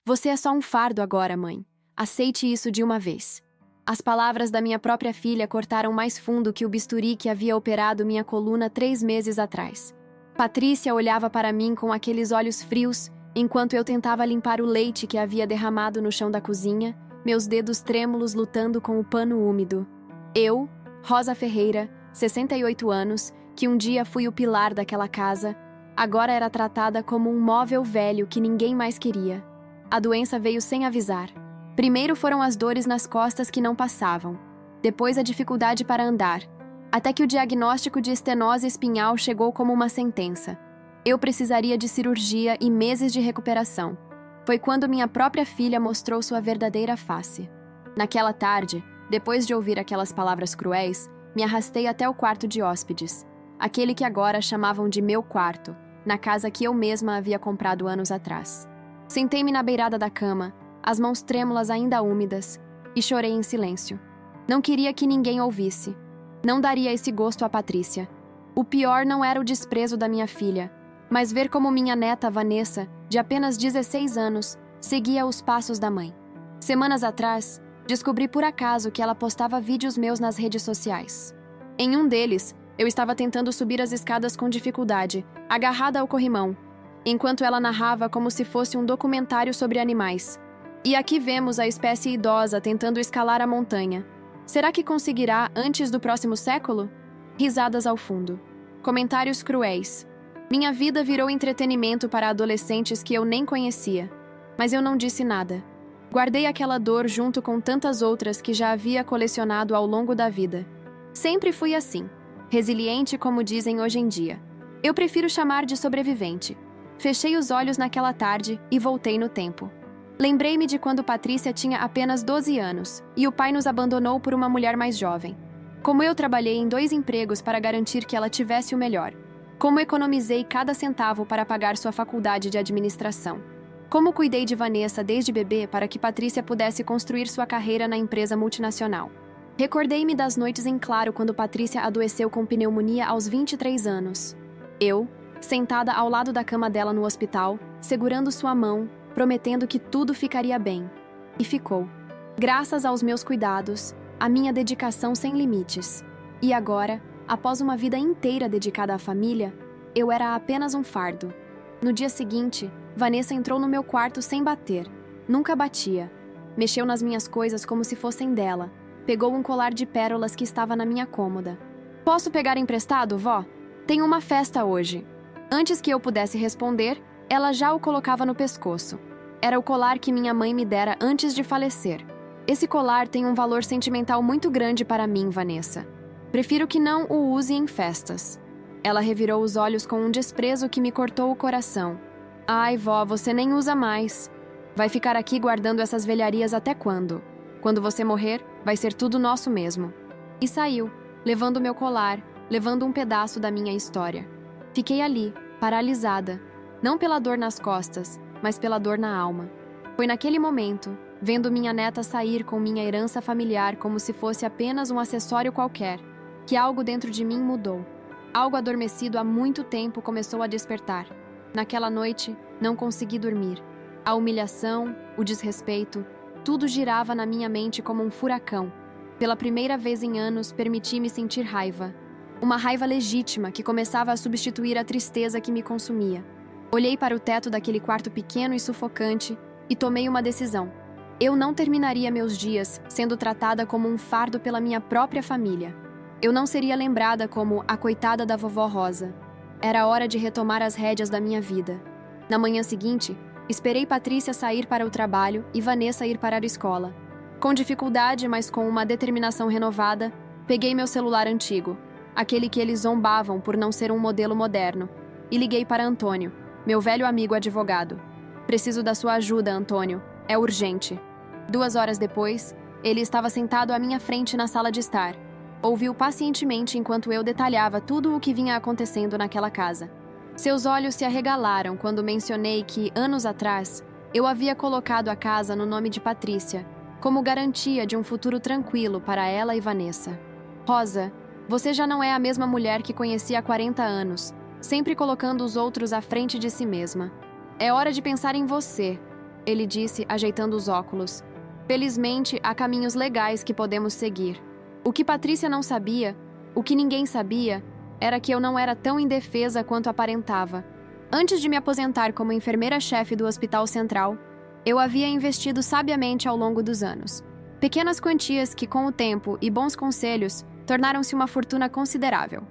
Você é só um fardo agora, mãe. Aceite isso de uma vez. As palavras da minha própria filha cortaram mais fundo que o bisturi que havia operado minha coluna 3 meses atrás. Patrícia olhava para mim com aqueles olhos frios, enquanto eu tentava limpar o leite que havia derramado no chão da cozinha, meus dedos trêmulos lutando com o pano úmido. Eu, Rosa Ferreira, 68 anos, que um dia fui o pilar daquela casa, agora era tratada como um móvel velho que ninguém mais queria. A doença veio sem avisar. Primeiro foram as dores nas costas que não passavam, depois a dificuldade para andar, até que o diagnóstico de estenose espinhal chegou como uma sentença. Eu precisaria de cirurgia e meses de recuperação. Foi quando minha própria filha mostrou sua verdadeira face. Naquela tarde, depois de ouvir aquelas palavras cruéis, me arrastei até o quarto de hóspedes, aquele que agora chamavam de meu quarto, na casa que eu mesma havia comprado anos atrás. Sentei-me na beirada da cama, as mãos trêmulas ainda úmidas, e chorei em silêncio. Não queria que ninguém ouvisse. Não daria esse gosto a Patrícia. O pior não era o desprezo da minha filha, mas ver como minha neta Vanessa, de apenas 16 anos, seguia os passos da mãe. Semanas atrás, descobri por acaso que ela postava vídeos meus nas redes sociais. Em um deles, eu estava tentando subir as escadas com dificuldade, agarrada ao corrimão, enquanto ela narrava como se fosse um documentário sobre animais. E aqui vemos a espécie idosa tentando escalar a montanha. Será que conseguirá antes do próximo século? Risadas ao fundo. Comentários cruéis. Minha vida virou entretenimento para adolescentes que eu nem conhecia. Mas eu não disse nada. Guardei aquela dor junto com tantas outras que já havia colecionado ao longo da vida. Sempre fui assim. Resiliente, como dizem hoje em dia. Eu prefiro chamar de sobrevivente. Fechei os olhos naquela tarde e voltei no tempo. Lembrei-me de quando Patrícia tinha apenas 12 anos e o pai nos abandonou por uma mulher mais jovem. Como eu trabalhei em 2 empregos para garantir que ela tivesse o melhor. Como economizei cada centavo para pagar sua faculdade de administração. Como cuidei de Vanessa desde bebê para que Patrícia pudesse construir sua carreira na empresa multinacional. Recordei-me das noites em claro quando Patrícia adoeceu com pneumonia aos 23 anos. Eu, sentada ao lado da cama dela no hospital, segurando sua mão, prometendo que tudo ficaria bem. E ficou. Graças aos meus cuidados, a minha dedicação sem limites. E agora, após uma vida inteira dedicada à família, eu era apenas um fardo. No dia seguinte, Vanessa entrou no meu quarto sem bater. Nunca batia. Mexeu nas minhas coisas como se fossem dela. Pegou um colar de pérolas que estava na minha cômoda. "Posso pegar emprestado, vó? Tenho uma festa hoje." Antes que eu pudesse responder, ela já o colocava no pescoço. Era o colar que minha mãe me dera antes de falecer. "Esse colar tem um valor sentimental muito grande para mim, Vanessa. Prefiro que não o use em festas." Ela revirou os olhos com um desprezo que me cortou o coração. "Ai, vó, você nem usa mais. Vai ficar aqui guardando essas velharias até quando? Quando você morrer, vai ser tudo nosso mesmo." E saiu, levando meu colar, levando um pedaço da minha história. Fiquei ali, paralisada, não pela dor nas costas, mas pela dor na alma. Foi naquele momento, vendo minha neta sair com minha herança familiar como se fosse apenas um acessório qualquer, que algo dentro de mim mudou. Algo adormecido há muito tempo começou a despertar. Naquela noite, não consegui dormir. A humilhação, o desrespeito, tudo girava na minha mente como um furacão. Pela primeira vez em anos, permiti-me sentir raiva. Uma raiva legítima que começava a substituir a tristeza que me consumia. Olhei para o teto daquele quarto pequeno e sufocante e tomei uma decisão. Eu não terminaria meus dias sendo tratada como um fardo pela minha própria família. Eu não seria lembrada como a coitada da vovó Rosa. Era hora de retomar as rédeas da minha vida. Na manhã seguinte, esperei Patrícia sair para o trabalho e Vanessa ir para a escola. Com dificuldade, mas com uma determinação renovada, peguei meu celular antigo, aquele que eles zombavam por não ser um modelo moderno, e liguei para Antônio, meu velho amigo advogado. "Preciso da sua ajuda, Antônio. É urgente." 2 horas depois, ele estava sentado à minha frente na sala de estar. Ouviu pacientemente enquanto eu detalhava tudo o que vinha acontecendo naquela casa. Seus olhos se arregalaram quando mencionei que, anos atrás, eu havia colocado a casa no nome de Patrícia, como garantia de um futuro tranquilo para ela e Vanessa. "Rosa, você já não é a mesma mulher que conheci há 40 anos, sempre colocando os outros à frente de si mesma. É hora de pensar em você." ele disse, ajeitando os óculos. Felizmente, há caminhos legais que podemos seguir. O que Patrícia não sabia, o que ninguém sabia, era que eu não era tão indefesa quanto aparentava. Antes de me aposentar como enfermeira-chefe do Hospital Central, eu havia investido sabiamente ao longo dos anos. Pequenas quantias que, com o tempo e bons conselhos, tornaram-se uma fortuna considerável.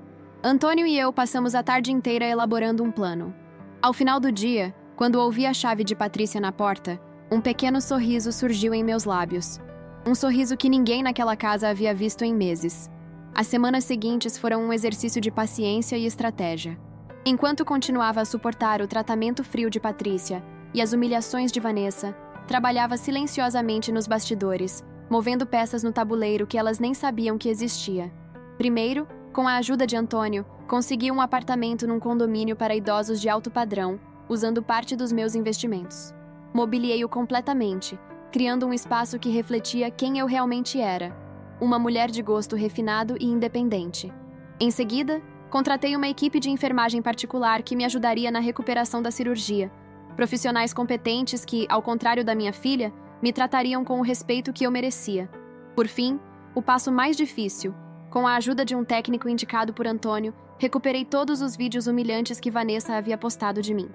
Antônio e eu passamos a tarde inteira elaborando um plano. Ao final do dia, quando ouvi a chave de Patrícia na porta, um pequeno sorriso surgiu em meus lábios. Um sorriso que ninguém naquela casa havia visto em meses. As semanas seguintes foram um exercício de paciência e estratégia. Enquanto continuava a suportar o tratamento frio de Patrícia e as humilhações de Vanessa, trabalhava silenciosamente nos bastidores, movendo peças no tabuleiro que elas nem sabiam que existia. Primeiro, com a ajuda de Antônio, consegui um apartamento num condomínio para idosos de alto padrão, usando parte dos meus investimentos. Mobiliei-o completamente, criando um espaço que refletia quem eu realmente era, uma mulher de gosto refinado e independente. Em seguida, contratei uma equipe de enfermagem particular que me ajudaria na recuperação da cirurgia, profissionais competentes que, ao contrário da minha filha, me tratariam com o respeito que eu merecia. Por fim, o passo mais difícil, com a ajuda de um técnico indicado por Antônio, recuperei todos os vídeos humilhantes que Vanessa havia postado de mim.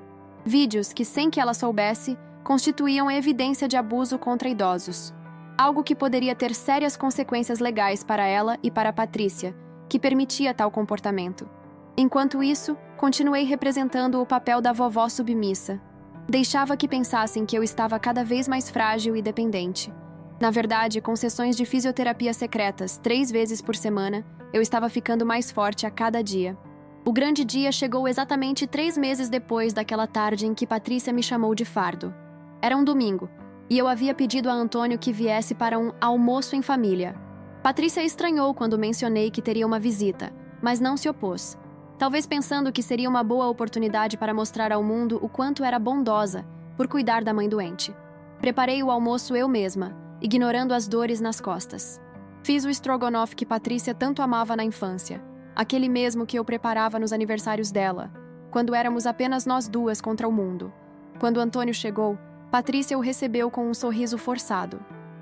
Vídeos que, sem que ela soubesse, constituíam evidência de abuso contra idosos. Algo que poderia ter sérias consequências legais para ela e para Patrícia, que permitia tal comportamento. Enquanto isso, continuei representando o papel da vovó submissa. Deixava que pensassem que eu estava cada vez mais frágil e dependente. Na verdade, com sessões de fisioterapia secretas 3 vezes por semana, eu estava ficando mais forte a cada dia. O grande dia chegou exatamente 3 meses depois daquela tarde em que Patrícia me chamou de fardo. Era um domingo, e eu havia pedido a Antônio que viesse para um almoço em família. Patrícia estranhou quando mencionei que teria uma visita, mas não se opôs. Talvez pensando que seria uma boa oportunidade para mostrar ao mundo o quanto era bondosa por cuidar da mãe doente. Preparei o almoço eu mesma, ignorando as dores nas costas. Fiz o estrogonofe que Patrícia tanto amava na infância, aquele mesmo que eu preparava nos aniversários dela, quando éramos apenas nós duas contra o mundo. Quando Antônio chegou, Patrícia o recebeu com um sorriso forçado.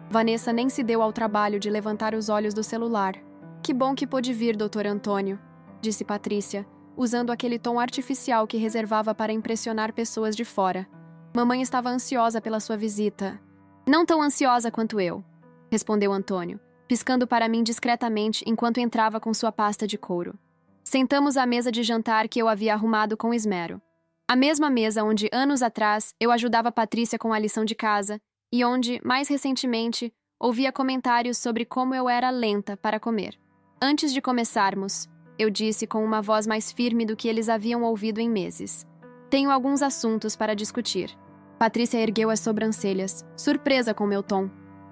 Vanessa nem se deu ao trabalho de levantar os olhos do celular. "Que bom que pôde vir, Dr. Antônio", disse Patrícia, usando aquele tom artificial que reservava para impressionar pessoas de fora. "Mamãe estava ansiosa pela sua visita." "Não tão ansiosa quanto eu", respondeu Antônio, piscando para mim discretamente enquanto entrava com sua pasta de couro. Sentamos à mesa de jantar que eu havia arrumado com esmero. A mesma mesa onde, anos atrás, eu ajudava Patrícia com a lição de casa e onde, mais recentemente, ouvia comentários sobre como eu era lenta para comer. "Antes de começarmos", eu disse com uma voz mais firme do que eles haviam ouvido em meses, "tenho alguns assuntos para discutir." Patrícia ergueu as sobrancelhas, surpresa com meu tom.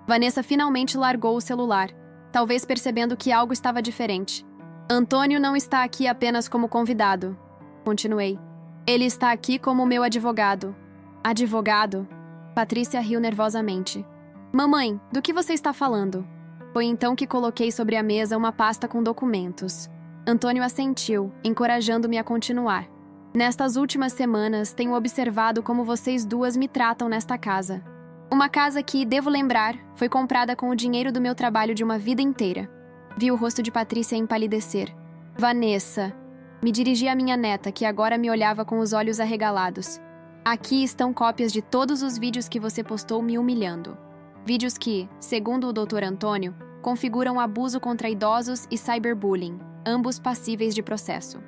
Vanessa finalmente largou o celular, talvez percebendo que algo estava diferente. "Antônio não está aqui apenas como convidado", continuei. "Ele está aqui como meu advogado." "Advogado?" Patrícia riu nervosamente. "Mamãe, do que você está falando?" Foi então que coloquei sobre a mesa uma pasta com documentos. Antônio assentiu, encorajando-me a continuar. "Nestas últimas semanas, tenho observado como vocês duas me tratam nesta casa. Uma casa que, devo lembrar, foi comprada com o dinheiro do meu trabalho de uma vida inteira." Vi o rosto de Patrícia empalidecer. "Vanessa." Me dirigi à minha neta, que agora me olhava com os olhos arregalados. "Aqui estão cópias de todos os vídeos que você postou me humilhando. Vídeos que, segundo o Dr. Antônio, configuram abuso contra idosos e cyberbullying, ambos passíveis de processo."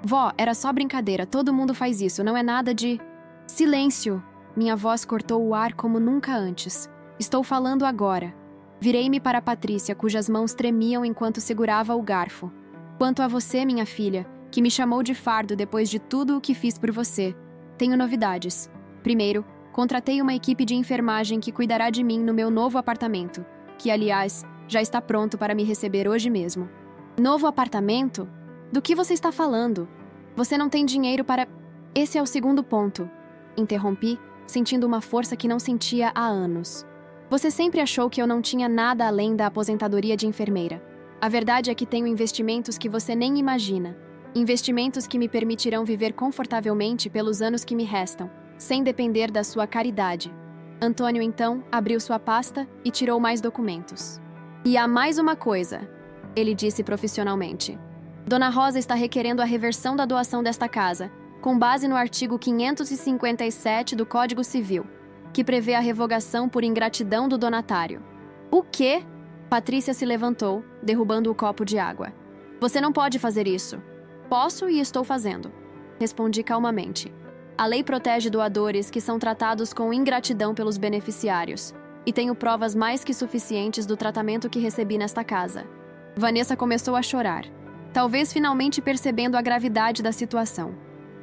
"Vó, era só brincadeira, todo mundo faz isso, não é nada de..." "Silêncio!" Minha voz cortou o ar como nunca antes. "Estou falando agora." Virei-me para Patrícia, cujas mãos tremiam enquanto segurava o garfo. "Quanto a você, minha filha, que me chamou de fardo depois de tudo o que fiz por você, tenho novidades. Primeiro, contratei uma equipe de enfermagem que cuidará de mim no meu novo apartamento, que, aliás, já está pronto para me receber hoje mesmo." "Novo apartamento? Do que você está falando? Você não tem dinheiro para..." "Esse é o segundo ponto", interrompi, sentindo uma força que não sentia há anos. "Você sempre achou que eu não tinha nada além da aposentadoria de enfermeira. A verdade é que tenho investimentos que você nem imagina. Investimentos que me permitirão viver confortavelmente pelos anos que me restam, sem depender da sua caridade." Antônio, então, abriu sua pasta e tirou mais documentos. E há mais uma coisa, ele disse profissionalmente. Dona Rosa está requerendo a reversão da doação desta casa, com base no artigo 557 do Código Civil, que prevê a revogação por ingratidão do donatário. O quê? Patrícia se levantou, derrubando o copo de água. Você não pode fazer isso. Posso e estou fazendo, respondi calmamente. A lei protege doadores que são tratados com ingratidão pelos beneficiários, e tenho provas mais que suficientes do tratamento que recebi nesta casa. Vanessa começou a chorar, talvez finalmente percebendo a gravidade da situação.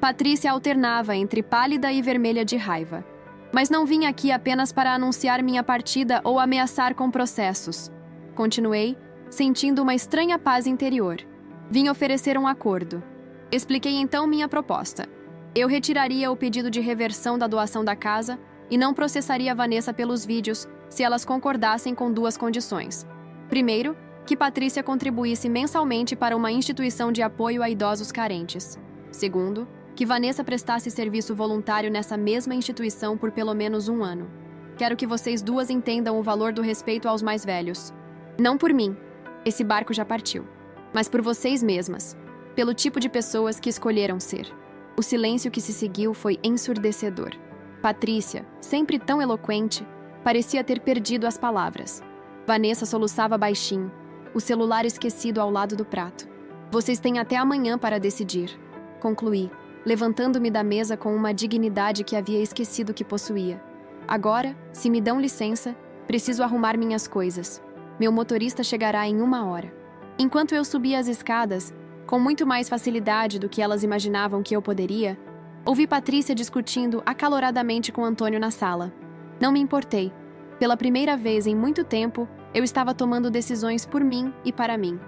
Patrícia alternava entre pálida e vermelha de raiva. Mas não vim aqui apenas para anunciar minha partida ou ameaçar com processos. Continuei, sentindo uma estranha paz interior. Vim oferecer um acordo. Expliquei então minha proposta. Eu retiraria o pedido de reversão da doação da casa e não processaria Vanessa pelos vídeos se elas concordassem com duas condições. Primeiro, que Patrícia contribuísse mensalmente para uma instituição de apoio a idosos carentes. Segundo, que Vanessa prestasse serviço voluntário nessa mesma instituição por pelo menos 1 ano. Quero que vocês duas entendam o valor do respeito aos mais velhos. Não por mim, esse barco já partiu, mas por vocês mesmas, pelo tipo de pessoas que escolheram ser. O silêncio que se seguiu foi ensurdecedor. Patrícia, sempre tão eloquente, parecia ter perdido as palavras. Vanessa soluçava baixinho, o celular esquecido ao lado do prato. Vocês têm até amanhã para decidir, concluí, levantando-me da mesa com uma dignidade que havia esquecido que possuía. Agora, se me dão licença, preciso arrumar minhas coisas. Meu motorista chegará em 1 hora. Enquanto eu subia as escadas, com muito mais facilidade do que elas imaginavam que eu poderia, ouvi Patrícia discutindo acaloradamente com Antônio na sala. Não me importei. Pela primeira vez em muito tempo, eu estava tomando decisões por mim e para mim.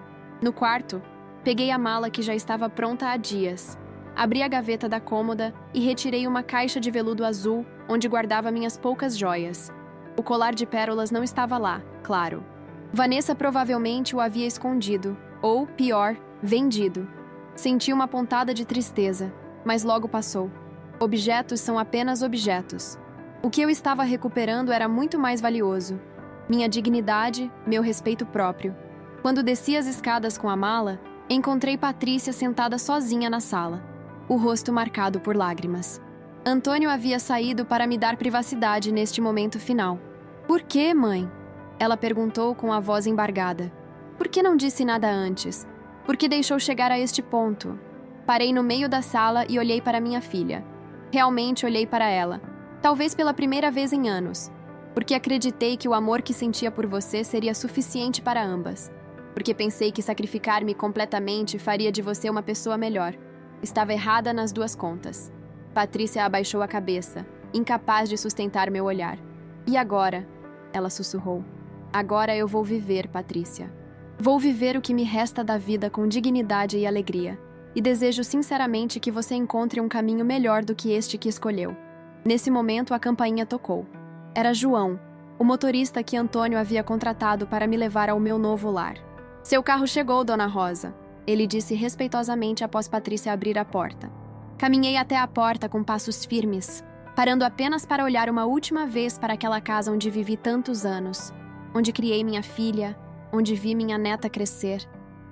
No quarto, peguei a mala que já estava pronta há dias. Abri a gaveta da cômoda e retirei uma caixa de veludo azul onde guardava minhas poucas joias. O colar de pérolas não estava lá, claro. Vanessa provavelmente o havia escondido, ou, pior, vendido. Senti uma pontada de tristeza, mas logo passou. Objetos são apenas objetos. O que eu estava recuperando era muito mais valioso. Minha dignidade, meu respeito próprio. Quando desci as escadas com a mala, encontrei Patrícia sentada sozinha na sala, o rosto marcado por lágrimas. Antônio havia saído para me dar privacidade neste momento final. Por quê, mãe? Ela perguntou com a voz embargada. Por que não disse nada antes? Por que deixou chegar a este ponto? Parei no meio da sala e olhei para minha filha. Realmente olhei para ela, talvez pela primeira vez em anos, porque acreditei que o amor que sentia por você seria suficiente para ambas. Porque pensei que sacrificar-me completamente faria de você uma pessoa melhor. Estava errada nas duas contas. Patrícia abaixou a cabeça, incapaz de sustentar meu olhar. E agora? Ela sussurrou. Agora eu vou viver, Patrícia. Vou viver o que me resta da vida com dignidade e alegria. E desejo sinceramente que você encontre um caminho melhor do que este que escolheu. Nesse momento, a campainha tocou. Era João, o motorista que Antônio havia contratado para me levar ao meu novo lar. Seu carro chegou, Dona Rosa, ele disse respeitosamente após Patrícia abrir a porta. Caminhei até a porta com passos firmes, parando apenas para olhar uma última vez para aquela casa onde vivi tantos anos, onde criei minha filha, onde vi minha neta crescer.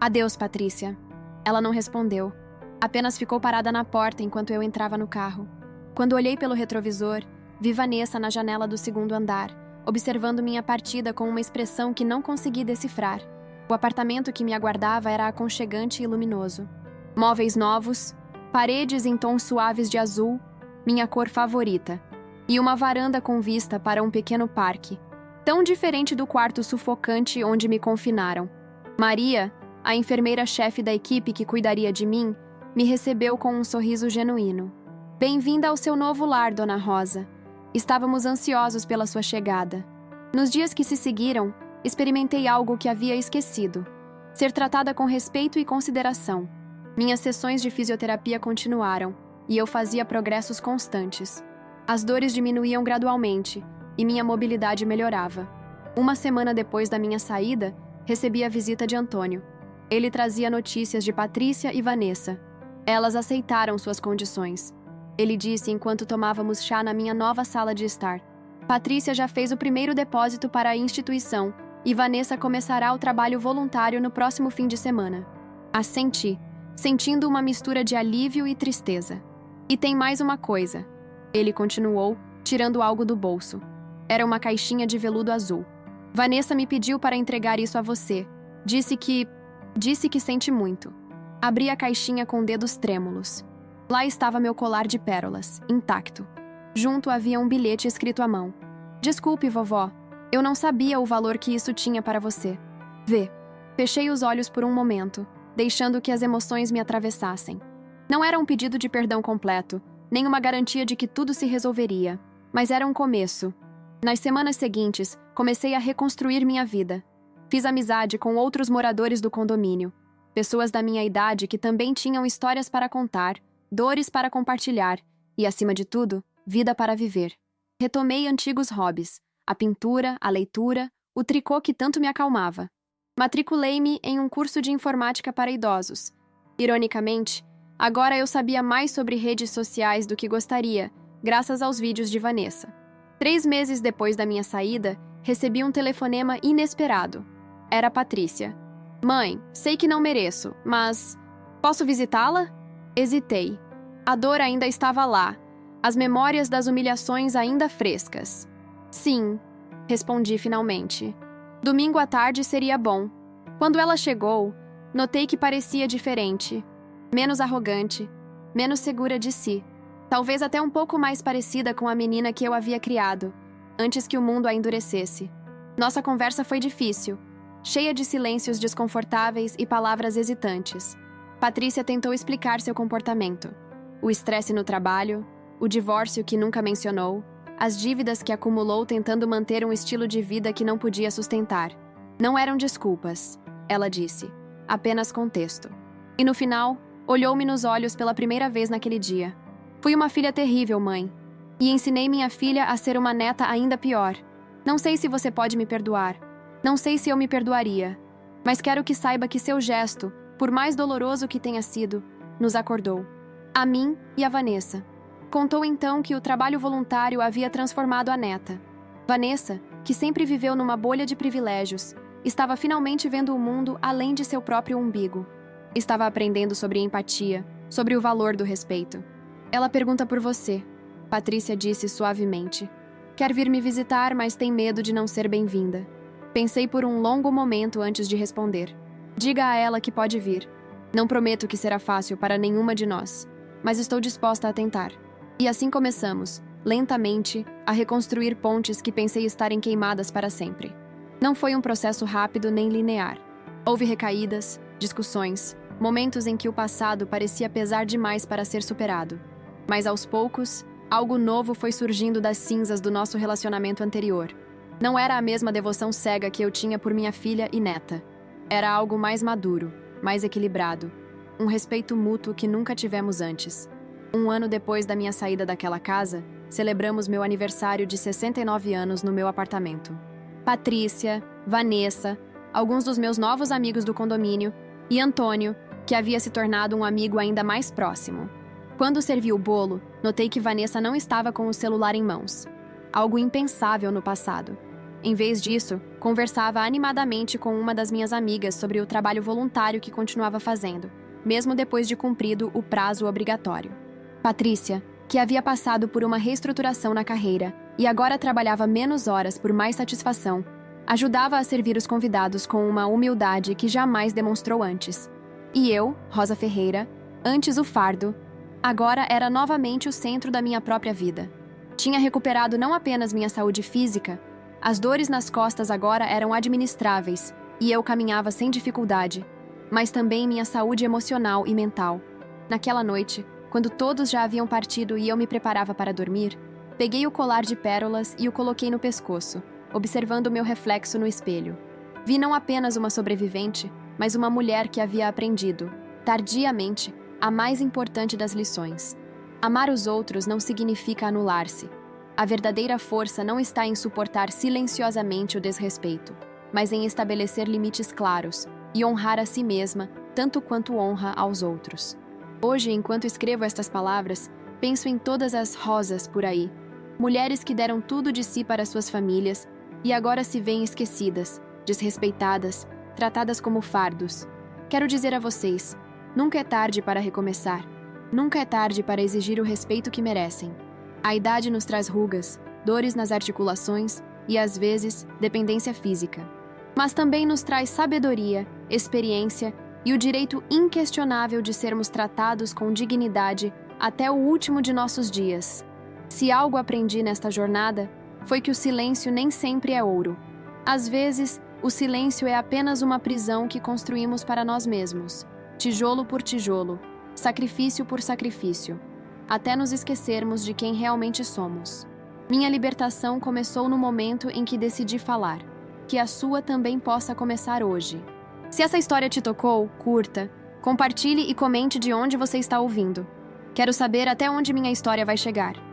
Adeus, Patrícia. Ela não respondeu, apenas ficou parada na porta enquanto eu entrava no carro. Quando olhei pelo retrovisor, vi Vanessa na janela do 2º andar, observando minha partida com uma expressão que não consegui decifrar. O apartamento que me aguardava era aconchegante e luminoso. Móveis novos, paredes em tons suaves de azul, minha cor favorita, e uma varanda com vista para um pequeno parque, tão diferente do quarto sufocante onde me confinaram. Maria, a enfermeira-chefe da equipe que cuidaria de mim, me recebeu com um sorriso genuíno. Bem-vinda ao seu novo lar, Dona Rosa. Estávamos ansiosos pela sua chegada. Nos dias que se seguiram, experimentei algo que havia esquecido. Ser tratada com respeito e consideração. Minhas sessões de fisioterapia continuaram, e eu fazia progressos constantes. As dores diminuíam gradualmente, e minha mobilidade melhorava. 1 semana depois da minha saída, recebi a visita de Antônio. Ele trazia notícias de Patrícia e Vanessa. Elas aceitaram suas condições. Ele disse enquanto tomávamos chá na minha nova sala de estar. Patrícia já fez o primeiro depósito para a instituição e Vanessa começará o trabalho voluntário no próximo fim de semana. Assenti, sentindo uma mistura de alívio e tristeza. E tem mais uma coisa. Ele continuou, tirando algo do bolso. Era uma caixinha de veludo azul. Vanessa me pediu para entregar isso a você. Disse que sente muito. Abri a caixinha com dedos trêmulos. Lá estava meu colar de pérolas, intacto. Junto havia um bilhete escrito à mão. Desculpe, vovó. Eu não sabia o valor que isso tinha para você. Vê. Fechei os olhos por um momento, deixando que as emoções me atravessassem. Não era um pedido de perdão completo, nem uma garantia de que tudo se resolveria, mas era um começo. Nas semanas seguintes, comecei a reconstruir minha vida. Fiz amizade com outros moradores do condomínio, pessoas da minha idade que também tinham histórias para contar, dores para compartilhar e, acima de tudo, vida para viver. Retomei antigos hobbies, a pintura, a leitura, o tricô que tanto me acalmava. Matriculei-me em um curso de informática para idosos. Ironicamente, agora eu sabia mais sobre redes sociais do que gostaria, graças aos vídeos de Vanessa. 3 meses depois da minha saída, recebi um telefonema inesperado. Era Patrícia. Mãe, sei que não mereço, mas... posso visitá-la? Hesitei. A dor ainda estava lá, as memórias das humilhações ainda frescas. Sim, respondi finalmente. Domingo à tarde seria bom. Quando ela chegou, notei que parecia diferente. Menos arrogante, menos segura de si. Talvez até um pouco mais parecida com a menina que eu havia criado, antes que o mundo a endurecesse. Nossa conversa foi difícil, cheia de silêncios desconfortáveis e palavras hesitantes. Patrícia tentou explicar seu comportamento. O estresse no trabalho, o divórcio que nunca mencionou, as dívidas que acumulou tentando manter um estilo de vida que não podia sustentar. Não eram desculpas, ela disse, apenas contexto. E no final, olhou-me nos olhos pela primeira vez naquele dia. Fui uma filha terrível, mãe. E ensinei minha filha a ser uma neta ainda pior. Não sei se você pode me perdoar. Não sei se eu me perdoaria. Mas quero que saiba que seu gesto, por mais doloroso que tenha sido, nos acordou. A mim e a Vanessa. Contou então que o trabalho voluntário havia transformado a neta. Vanessa, que sempre viveu numa bolha de privilégios, estava finalmente vendo o mundo além de seu próprio umbigo. Estava aprendendo sobre empatia, sobre o valor do respeito. Ela pergunta por você, Patrícia disse suavemente. Quer vir me visitar, mas tem medo de não ser bem-vinda. Pensei por um longo momento antes de responder. Diga a ela que pode vir. Não prometo que será fácil para nenhuma de nós, mas estou disposta a tentar. E assim começamos, lentamente, a reconstruir pontes que pensei estarem queimadas para sempre. Não foi um processo rápido nem linear. Houve recaídas, discussões, momentos em que o passado parecia pesar demais para ser superado. Mas aos poucos, algo novo foi surgindo das cinzas do nosso relacionamento anterior. Não era a mesma devoção cega que eu tinha por minha filha e neta. Era algo mais maduro, mais equilibrado. Um respeito mútuo que nunca tivemos antes. 1 ano depois da minha saída daquela casa, celebramos meu aniversário de 69 anos no meu apartamento. Patrícia, Vanessa, alguns dos meus novos amigos do condomínio e Antônio, que havia se tornado um amigo ainda mais próximo. Quando servi o bolo, notei que Vanessa não estava com o celular em mãos. Algo impensável no passado. Em vez disso, conversava animadamente com uma das minhas amigas sobre o trabalho voluntário que continuava fazendo, mesmo depois de cumprido o prazo obrigatório. Patrícia, que havia passado por uma reestruturação na carreira e agora trabalhava menos horas por mais satisfação, ajudava a servir os convidados com uma humildade que jamais demonstrou antes. E eu, Rosa Ferreira, antes o fardo, agora era novamente o centro da minha própria vida. Tinha recuperado não apenas minha saúde física, as dores nas costas agora eram administráveis e eu caminhava sem dificuldade, mas também minha saúde emocional e mental. Naquela noite, quando todos já haviam partido e eu me preparava para dormir, peguei o colar de pérolas e o coloquei no pescoço, observando meu reflexo no espelho. Vi não apenas uma sobrevivente, mas uma mulher que havia aprendido, tardiamente, a mais importante das lições. Amar os outros não significa anular-se. A verdadeira força não está em suportar silenciosamente o desrespeito, mas em estabelecer limites claros e honrar a si mesma tanto quanto honra aos outros. Hoje, enquanto escrevo estas palavras, penso em todas as rosas por aí, Mulheres que deram tudo de si para suas famílias e agora se veem esquecidas, desrespeitadas, tratadas como fardos. Quero dizer a vocês, nunca é tarde para recomeçar. Nunca é tarde para exigir o respeito que merecem. A idade nos traz rugas, dores nas articulações e, às vezes, dependência física. Mas também nos traz sabedoria, experiência e o direito inquestionável de sermos tratados com dignidade até o último de nossos dias. Se algo aprendi nesta jornada, foi que o silêncio nem sempre é ouro. Às vezes, o silêncio é apenas uma prisão que construímos para nós mesmos, tijolo por tijolo, sacrifício por sacrifício, até nos esquecermos de quem realmente somos. Minha libertação começou no momento em que decidi falar. Que a sua também possa começar hoje. Se essa história te tocou, curta, compartilhe e comente de onde você está ouvindo. Quero saber até onde minha história vai chegar.